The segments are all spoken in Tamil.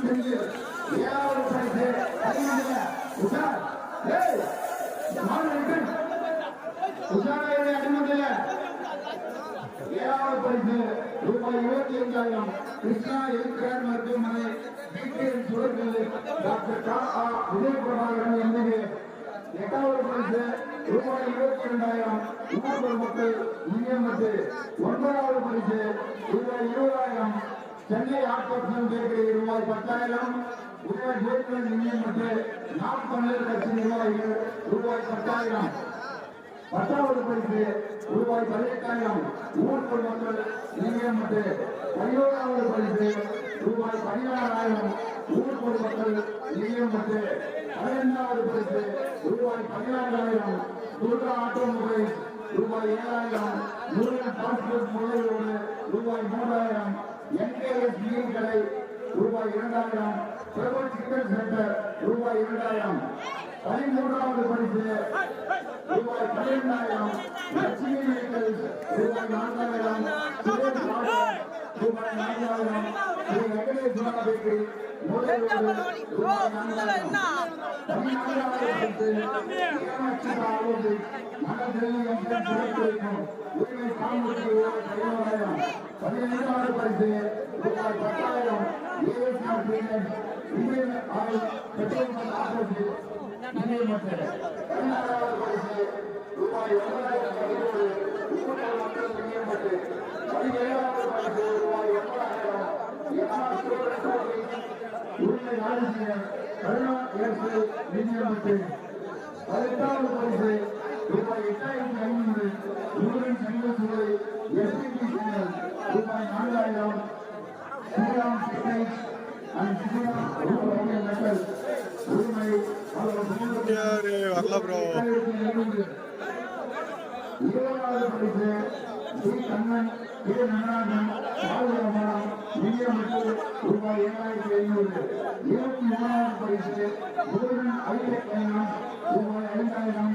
ஏழாவது பரிசு உஷார் உஷாராக அடிமதில்ல. ஏழாவது பரிசு ரூபாய் 25,000 கிருஷ்ணா எல்கேர் மருத்துவமனை பிடிஎன் சுழற்கல் டாக்டர் விஜயபிரபாகரன் எம்எல்ஏ. எட்டாவது பரிசு ரூபாய் 22,000 ஊர் மக்கள் முன்னியமத்து. ஒன்பதாவது பரிசு ரூபாய் 20,000 சென்னை ஆர்கேஷன் பேக்கரி ரூபாய் 10,000 உதய ஜோதிகள் முன்னியமத்து. நாம் தமிழர் கட்சி நிர்வாகிகள் ரூபாய் 10,000. பத்தாவது பரிசு ரூபாய் 18,000 ஊர் மக்கள் முன்னியமத்து. 11வது பரிசு ரூபாய் 16,000 ஊர் மக்கள் முன்னியமத்து. 12வது பரிசு ரூபாய் 16,000 துர்கா ஆட்டோமொபைல் ரூபாய் 7,000 முருகன் பாஸ்போர்ட் முதலீடு ரூபாய் 3,000 என்கேஎஸ் மீன் கடை ரூபாய் 2,000 பிரபு சிக்கன் சென்டர் ரூபாய் 2,000. 13வது பரிசு ரூபாய் 12,000 லட்சுமி வெஹிக்கிள்ஸ் ரூபாய் 4,000 சுரேஷ் ரூபாய் 4,000 ஸ்ரீ வெங்கடேஸ்வர பேக்கரி ரூபாய் 4,000. 14வது பரிசு உரிமை காமூர்த்தி ரூபாய் 15,000. 15வது பரிசு ரூபாய் 10,000 ASR peanut Indian oil petrol operative நிலையமற்ற. 16வது பரிசு ரூபாய் 9,000 ஊர் மக்கள் நிலையமற்ற. 17வது பரிசு ரூபாய் 80,000 உரிமை ஆலோசகர் கருணா ஏற்பு நிதியமற்ற. 18வது பரிசு ரூபாய் 8,500 முருகன் சங்கசுவை எஸ்பிபி சேனல் ரூபாய் 4,000 ஸ்ரீராம் சிக்னேஜ் அண்ட் ஸ்ரீராம் ரூபாய் மெட்டல் உரிமை வரல ப்ரோ. 20வது பரிசு ஸ்ரீ கண்ணன் கே நடராஜன் பாதுகாமரம் நிதியமைச்சர் ரூபாய் 7,500. 23வது பரிசு முருகன் ஐடெக் பைனான்ஸ் ரூபாய் 5,000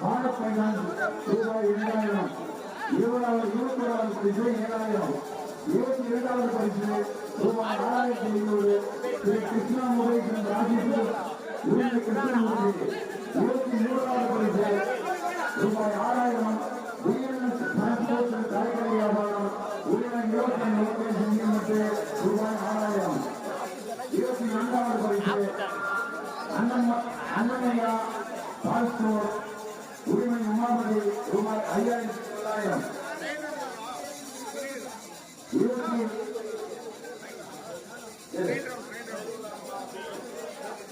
பாரத் பைனான்ஸ் ரூபாய் 2,000. 21வது பரிசு 7,000. 22வது பரிசு ரூபாய் 6,500 ஸ்ரீ கிருஷ்ணா மொபைல் ராஜேஸ்வர் உரிமை கிருஷ்ணமூர்த்தி. 23வது பரிசு ரூபாய் 6,000 பிஎன்எஸ் டிரான்ஸ்போர்ட் காய்கறி வியாபாரம் உரிமை 25 ரூபாய் 6,000. 24வது பரிசு அண்ணமையா பாஸ்போர்ட் உரிமை உமாபதி ரூபாய் 5,900.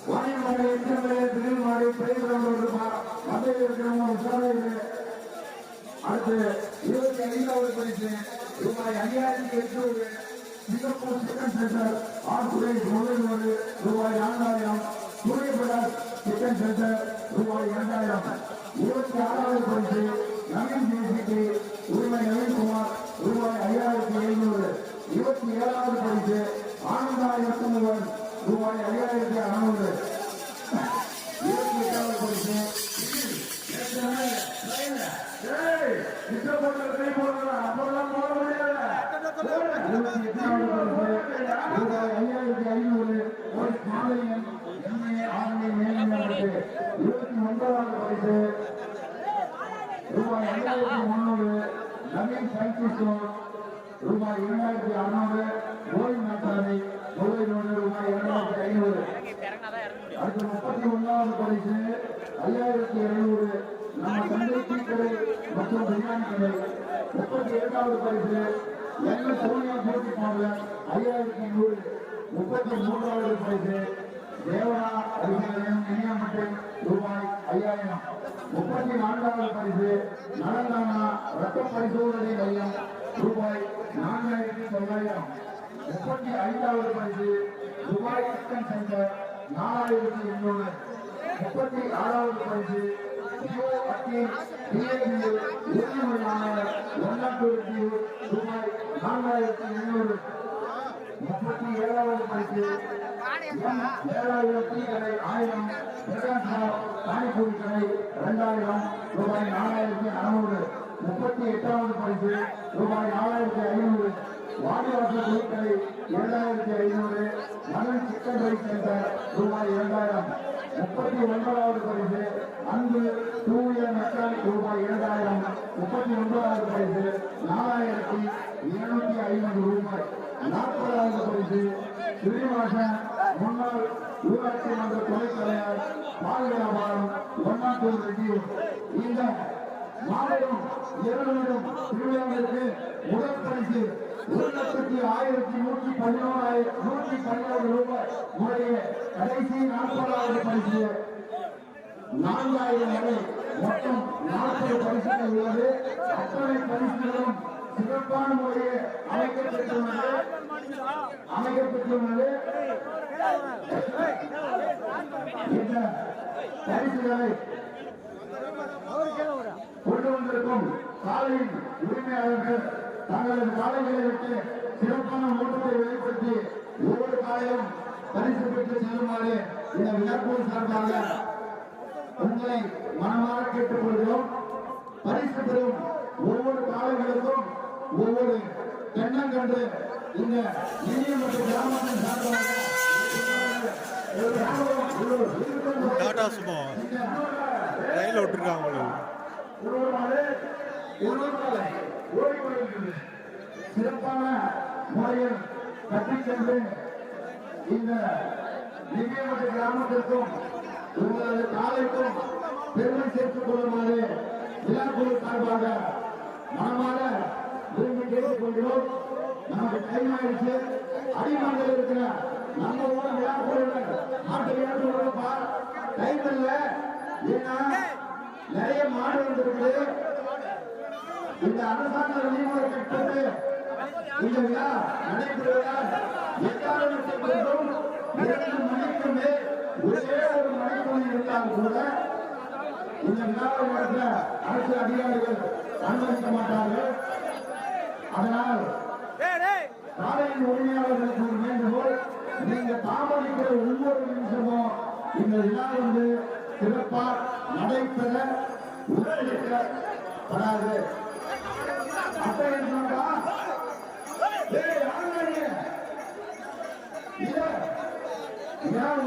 வாணிமலை திருமாடி பெரியவர்கள் மத்தியில் இருக்கிறவங்க உஷாராக. அடுத்து 25வது பரிசு ரூபாய் 5,800 சிங்கப்பூர் சிக்கன் சென்டர் ஆர்குரேஜ் முதல்வர் ரூபாய் 4,000 சூரியபிரகாஷ் சிக்கன் சென்டர் ரூபாய் 2,000. 26வது பரிசு நவீன் ஜேசிக்கு உரிமை நவீன்குமார் ரூபாய் 5,700. 27வது பரிசு ஆனந்தா இயக்குமுகன் ரூபாய் 5,600. 28வது பரிசு அப்பெல்லாம் போட முடியாது. 28வது பரிசு ரூபாய் 5,500 மாலையன் எம்ஏ ஆர்மி மேல்நிலையத்திற்கு. 29வது பரிசு ரூபாய் 5,300 நவீன் சைக்கிள் ரூபாய் 2,600 கோயில் நாட்டாளி முதலீடு ரூபாய் 2,500. அடுத்து 31வது பரிசு 5,200 நம்ம சந்தை டீக்கடை மற்றும் பிரியாணி கடை. 32வது பரிசு எங்க சோனியா போட்டி மாவட்டம் 5,100. 33வது பரிசு தேவனா அறிஞர் நியமத்தை ரூபாய் 5,000. 34வது பரிசு நலந்தானா ரத்த பரிசோதனை மையம் ரூபாய் 4,900. 35வது பரிசு துபாய் சிக்கன் சென்டர் 4,800. 36வது பரிசு ரூபாய் 4,800. 37வது பரிசு 7,000 டீ கடை 1000 பானிபூரி கடை 2,000 ரூபாய் 4,600. 38வது பரிசு ரூபாய் 4,500. வாடிவாசல் குழுக்களை 2500, மகன் சிக்கன் ரைஸ் சென்டர் ரூபாய் 2000, 39வது பரிசு அன்பு டூவியர் மெக்கானிக் ரூபாய் 2000, 39வது பரிசு 4250 ரூபாய், 40வது பரிசு ஸ்ரீனிவாசன் முன்னாள் ஊராட்சி மன்ற துணைத் தலைவர் பால் வியாபாரம் ஒன்னாத்தூர் ரெட்டி. இந்த மாபெரும் 200 திருவிழாவிற்கு முதல் பரிசு 1,1111 ரூபாய் முறையே. கடைசி 40வது பரிசு 4000 வரை மொத்தம் 40 பரிசுகள் உள்ளது. அத்தனை பரிசுகளும் சிறப்பான முறையே அமைக்கப்பட்டுள்ளது. இந்த பரிசுகளை கொண்டு வந்திருக்கும் சாலையின் உரிமையாளர்கள் தங்களது காலைகளை விட்டு சிறப்பான ஓட்டத்தை வெளிப்படுத்தி ஒவ்வொரு காலையும் பரிசு பெற்று செல்லுமாறு இந்த விழாக்குழு சார்பாக உங்களை மனமாற கேட்டுக் கொள்கிறோம். பரிசு பெறும் ஒவ்வொரு காலைகளுக்கும் ஒவ்வொரு தென்னங்கன்று இந்த இந்திய மற்றும் கிராமத்தின் சார்பாக டாடா சுமோ ரயில் விட்டுருக்காங்க. சிறப்பான முறையில் கட்டிச் சென்று இந்த நிதியமற்ற கிராமத்திற்கும் உங்களது காலைக்கும் பெருமை சேர்த்துக் கொள்ளுமாறு விழாக்குழு சார்பாக மனமாக விரும்பி கேட்டுக் கொள்கிறோம். நமக்கு டைம் ஆயிடுச்சு. அடிமாண்டில் இருக்கிற நம்ம ஊர் விழாக்குழுவினர் மாட்டு விழாக்குழுப்பா டைம் இல்லை. ஏன்னா நிறைய மாடு வந்திருக்குது. இந்த அரசாங்க விதிமுறை கட்டப்பட்டு இந்த விழா நடைபெறுவதால் எக்காரணத்தை கொண்டும் 2 மணிக்கு மேல் ஒரே ஒரு மணிக்குள் இருந்தால் கூட இந்த விழாவை நடத்த அரசு அதிகாரிகள் அனுமதிக்க மாட்டார்கள். அதனால் சாலையின் உரிமையாளர்களுக்கு ஒரு வேண்டுகோள், நீங்க தாமதிக்கிற ஒவ்வொரு நிமிஷமும் இந்த விழா வந்து சிறப்பாக நடைபெற உத்தரவிடப்படாது.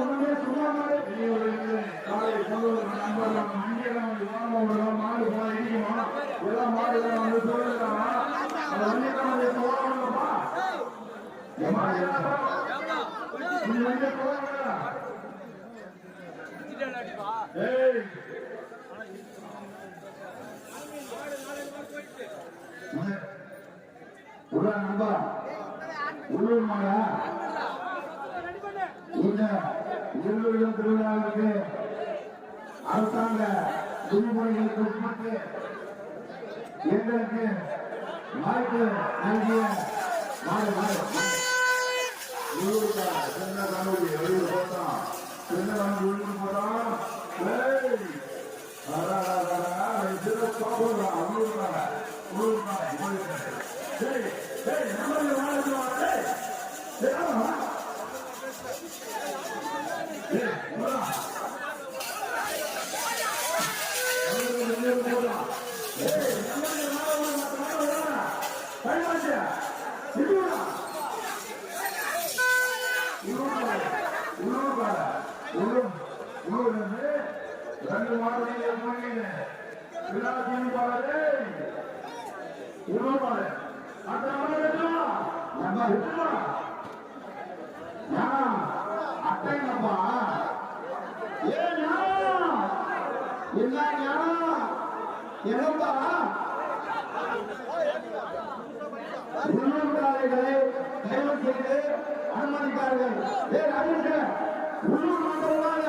ஒண்ணுமே சும்மா காலை மாடு போல இடிக்குமா எல்லாம் மாடு வந்து சொல்லுறாமா நண்பா உள்ளூர் மாடா இந்த இருவரும் திருவிழாவுக்கு அரசாங்க விதிமுறைகளுக்கு உட்பட்டு எங்களுக்கு வாய்ப்பு நல்கிய அட்டைங்கப்பா உள்ளூர்காரர்களை தயவு செய்து அனுமதிப்பார்கள். உள்ளூர் மக்களாக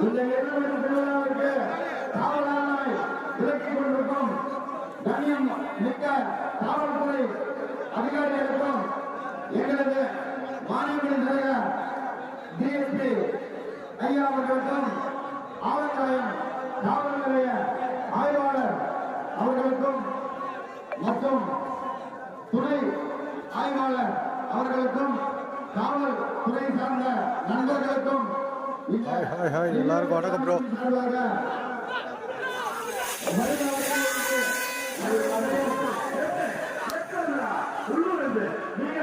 இந்த எதிர்ப்பு திருவிழாவிற்கு காவலாளரை விலக்கிக் கொண்டிருக்கும் கண்ணியம் மிக்க காவல்துறை அதிகாரிகளுக்கும் எங்களது மாநிலங்களின் தலைவர் டிஎஸ்பி ஐயா அவர்களுக்கும் ஆவணக்காயம் காவல் நிலைய ஆய்வாளர் அவர்களுக்கும் மற்றும் துணை ஆய்வாளர் அவர்களுக்கும் காவல் துறை சார்ந்த நண்பர்களுக்கும் எல்லாருக்கும் வணக்கம் ப்ரோ. உள்ளூர் இருந்து நீங்க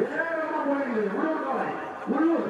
ஏராளமா போயிருக்கீங்க உள்ளூர் காலை உள்ளூர்